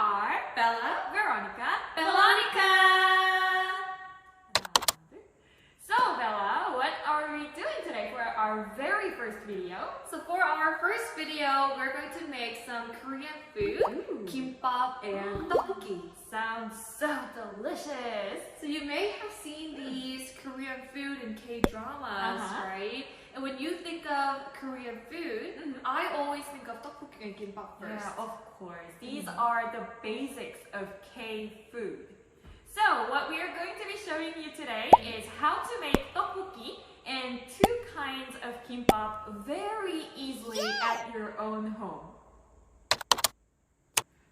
are Bella. Veronica, Veronica. So Bella, what are we doing today for our very first video? So for our first video, we're going to make some Korean food, Gimbap and Tteokbokki. Sounds so delicious. So you may have seen these Korean food in K-dramas, right? And when you think of Korean food, I always think of tteokbokki and gimbap first. Yeah, of course. These are the basics of K food. So what we are going to be showing you today is how to make tteokbokki and two kinds of gimbap very easily at your own home.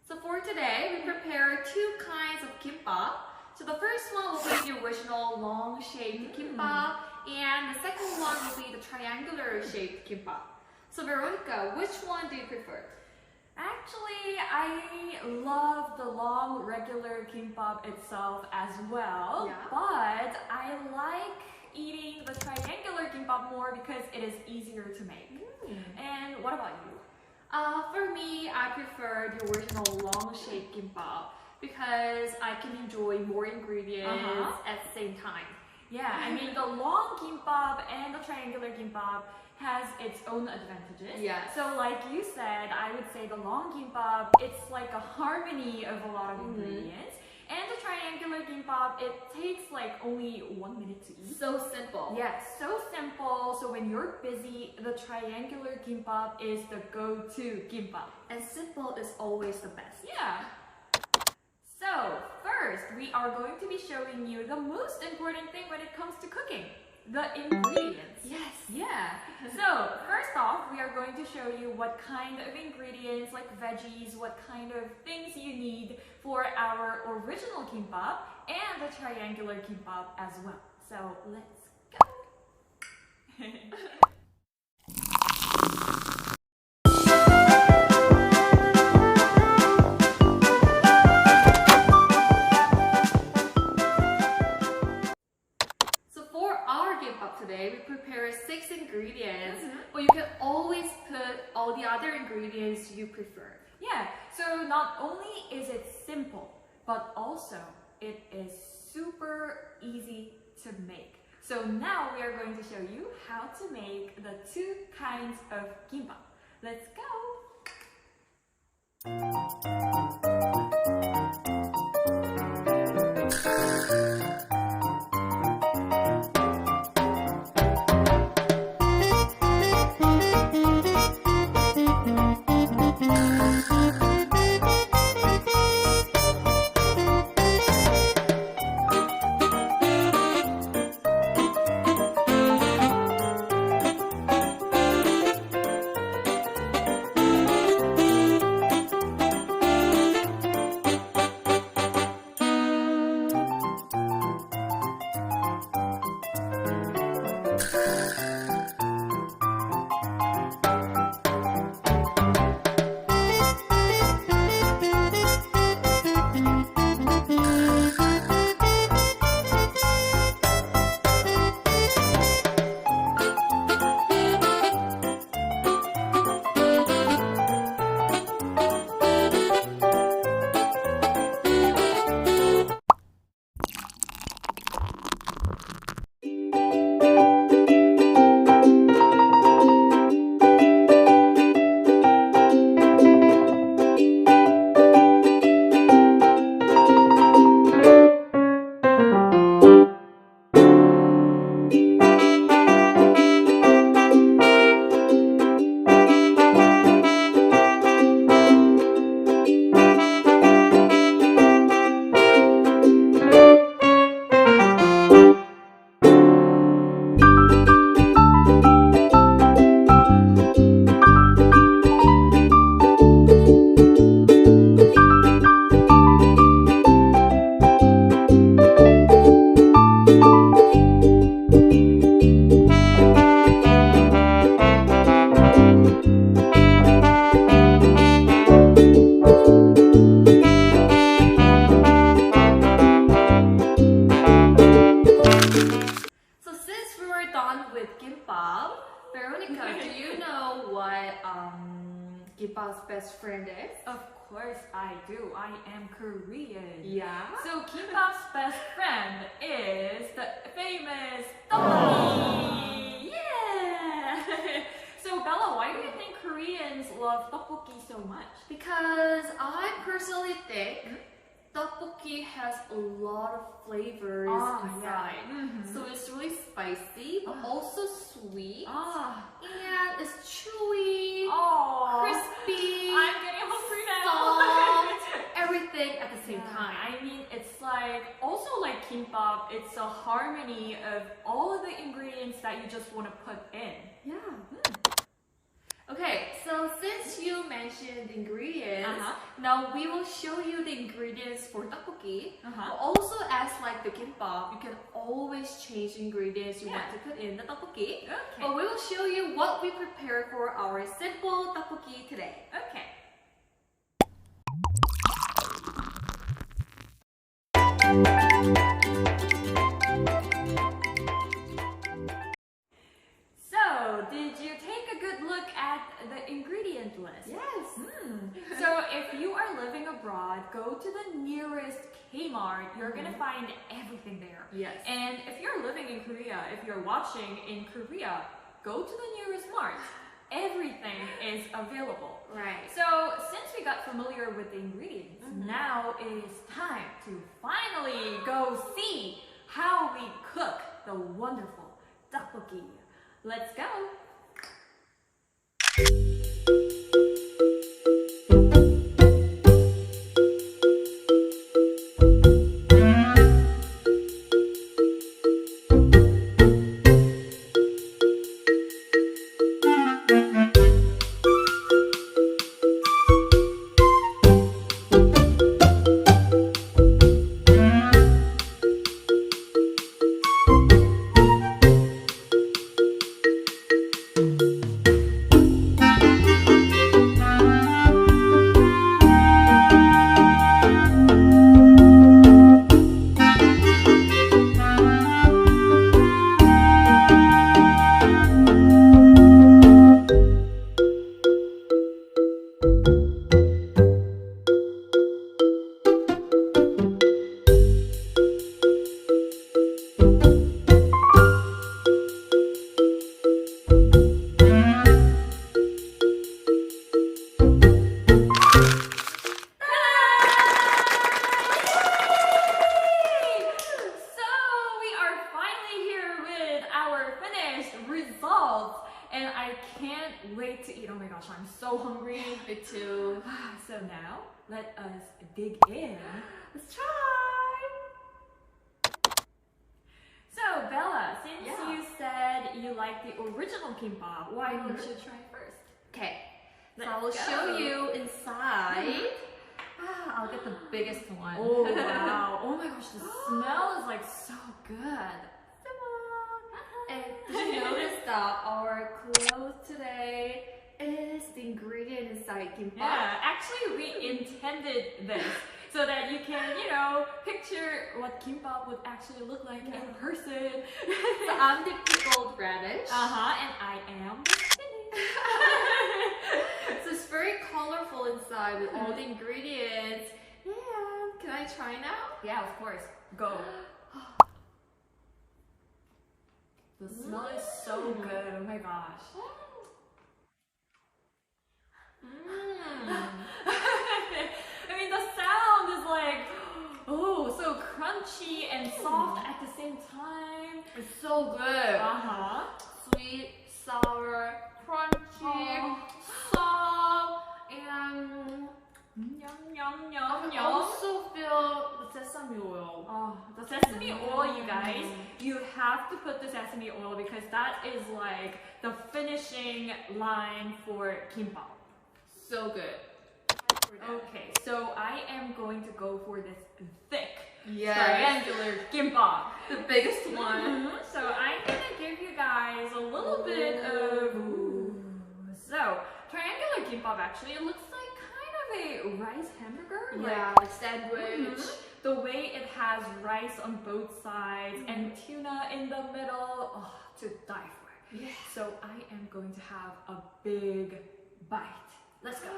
So for today, we prepare two kinds of gimbap. So the first one will be the original long-shaped gimbap, and the second one will be the triangular-shaped gimbap. So Veronica, which one do you prefer? Actually, I love the long regular gimbap itself as well, but I like eating the triangular gimbap more because it is easier to make. And what about you? For me, I prefer the original long-shaped gimbap because I can enjoy more ingredients at the same time. Yeah, I mean the long gimbap and the triangular gimbap has its own advantages. Yes. So like you said, I would say the long gimbap, it's like a harmony of a lot of ingredients. And the triangular gimbap, it takes like only 1 minute to eat. So simple. Yes, so simple. So when you're busy, the triangular gimbap is the go-to gimbap. And simple is always the best. Yeah. So first, we are going to be showing you the most important thing when it comes to cooking, the ingredients. Yes. Yeah. So first off, we are going to show you what kind of ingredients, like veggies, what kind of things you need for our original gimbap and the triangular gimbap as well. So let's go. Today we prepare 6 ingredients, but you can always put all the other ingredients you prefer. Yeah, so not only is it simple, but also it is super easy to make. So now we are going to show you how to make the two kinds of gimbap. Let's go! best friend is? Of course I do. I am Korean. Yeah. So Gimbap's best friend is the famous tteokbokki. Yeah. So Bella, why do you think Koreans love tteokbokki so much? Because I personally think tteokbokki has a lot of flavors inside. Yeah. Mm-hmm. So it's really spicy, but also sweet. And it's chewy, crispy, I'm getting hungry now. soft, everything at the same time. I mean, it's like, also like kimbap, it's a harmony of all of the ingredients that you just want to put in. Yeah. Okay, so since you mentioned ingredients, now we will show you the ingredients for tteokbokki. But also, as like the kimbap, you can always change ingredients you want to put in the tteokbokki. Okay. But we will show you what we prepared for our simple tteokbokki today. Okay. So, did you take a good look at the ingredient list? Yes. So, if you are living abroad, go to the nearest Kmart. You're gonna find everything there. Yes. And if you're living in Korea, if you're watching in Korea, go to the nearest mart. Everything is available. Right. So, since we got familiar with the ingredients, now it is time to finally go see how we cook the wonderful tteokbokki. Let's go! And I can't wait to eat. Oh my gosh, I'm so hungry. Me too. So now, let us dig in. Let's try. So Bella, since Yeah. you said you like the original kimbap, why don't you try first? Okay, so Let's I will go. show you inside. I'll get the biggest one. Oh wow! Oh my gosh, the smell is like so good. And did you notice that our clothes today is the ingredient inside kimbap? Yeah, actually we intended this so that you can, you know, picture what kimbap would actually look like in person. So I'm the pickled radish. And I am the spinach. So it's very colorful inside with all the ingredients. And can I try now? Yeah, of course. Go. The smell is so good. Oh my gosh. I mean, the sound is like, oh, so crunchy and soft at the same time. It's so good. Sweet, sour, crunchy, soft, and Yum, yum, yum, I yum. also feel the sesame oil. Oh, the sesame oil, you guys. You have to put the sesame oil because that is like the finishing line for kimbap. So good. Okay, so I am going to go for this thick Yes. triangular kimbap. The biggest one. So I'm gonna give you guys a little bit of. So triangular kimbap actually it looks like kind of a rice hamburger. Yeah, like sandwich. The way it has rice on both sides and tuna in the middle, oh, to die for. Yeah. So I am going to have a big bite. Let's go.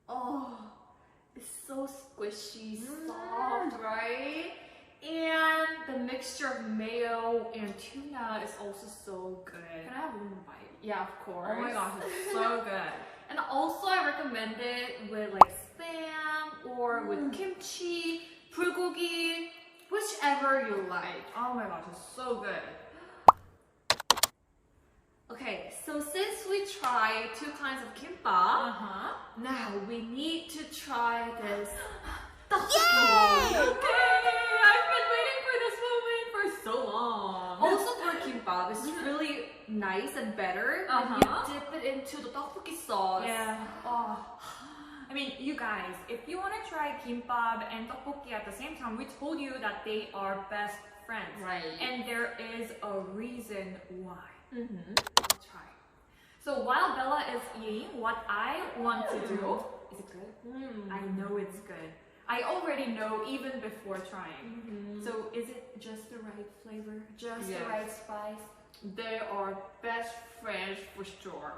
Oh, it's so squishy, soft, right? And the mixture of mayo and tuna is also so good. Can I have one more bite? Yeah, of course. Oh my gosh, it's so good. And also I recommend it with like spam or with kimchi, bulgogi, whichever you like. Oh my gosh, it's so good. Okay, so since we tried 2 kinds of kimbap, now we need to try this tteokbokki. Okay, I've been waiting for this moment for so long. Also for kimbap, it's really nice and better when you dip it into the tteokbokki sauce. Yeah. Oh. I mean, you guys, if you want to try kimbap and tteokbokki at the same time, we told you that they are best friends. Right. And there is a reason why. Let's try. So while Bella is eating, what I want to do, is it good? I know it's good. I already know even before trying. So is it just the right flavor? Just the right spice? They are best friends for sure.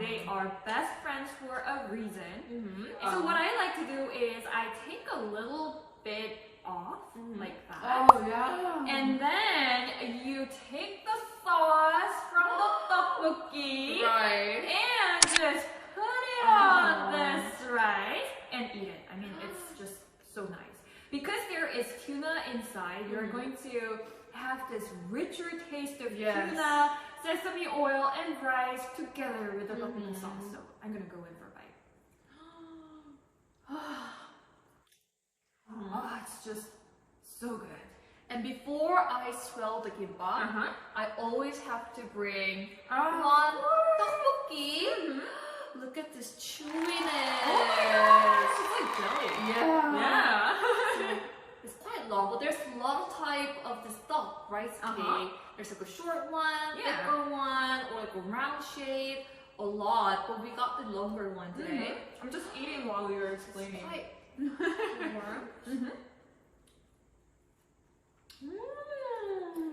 They are best friends for a reason. So what I like to do is I take a little bit off, like that. Oh yeah. And then you take the sauce from the tteokbokki Right. and just put it on this rice and eat it. I mean, it's just so nice. Because there is tuna inside, you're going to have this richer taste of tuna, sesame oil, and rice together with the tteokbokki sauce. So I'm gonna go in for a bite. Oh, it's just so good. And before I swell the gimbap, I always have to bring one tteokbokki. Look at this chewiness. It's like jelly. Yeah. Yeah. It's quite long, but there's a lot of type of this tteok rice cake. There's like a short one, thicker one, or like a round shape. A lot, but we got the longer one today. I'm just eating while we were explaining. Quite warm.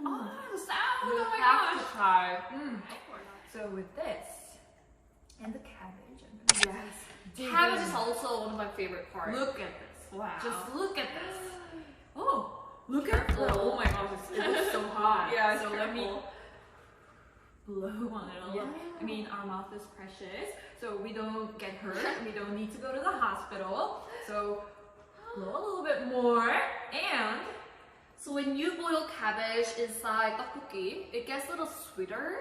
Oh, the sound! You Oh my have gosh! to try. So with this and the cabbage, Cabbage is also one of my favorite parts. Look at this! Wow! Just look at this. Oh, look at Careful. Oh my gosh! It looks so hot. Yeah, so let me careful. blow on it a little. I mean, our mouth is precious, so we don't get hurt. We don't need to go to the hospital. So blow a little bit more and. So when you boil cabbage inside tteokbokki, it gets a little sweeter.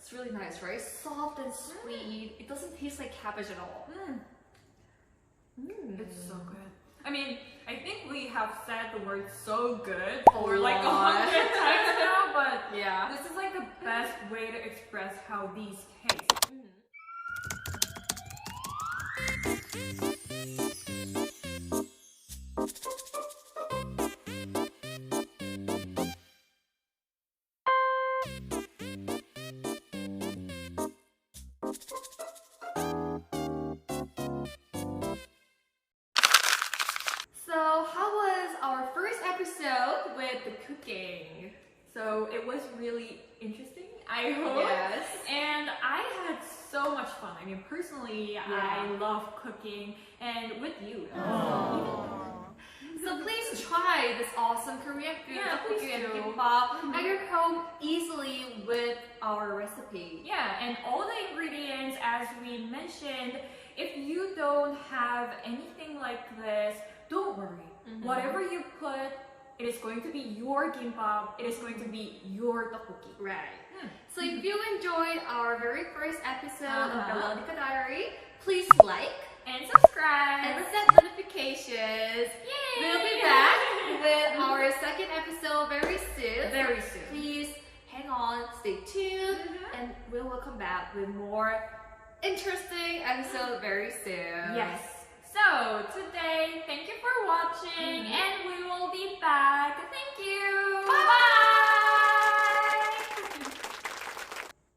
It's really nice, right? Soft and sweet. It doesn't taste like cabbage at all. It's so good. I mean, I think we have said the word so good for A like 100 lot. times now, but Yeah. this is like the best way to express how these taste. So how was our first episode with the cooking? So it was really interesting, I hope. Yes. And I had so much fun. I mean, personally, I love cooking, and with you. So please try this awesome Korean food, please tteokbokki and do. gimbap, at your home easily with our recipe. Yeah, and all the ingredients, as we mentioned, if you don't have anything like this, don't worry. Whatever you put, it is going to be your gimbap, it is going to be your tteokbokki. Right. So if you enjoyed our very first episode of the Veronica Diary, please like And subscribe! and set notifications. Yay! We'll be back with our second episode very soon. Very soon. Please hang on, stay tuned, and we will come back with more interesting episode very soon. Yes. So today, thank you for watching, and we will be back. Thank you. Bye.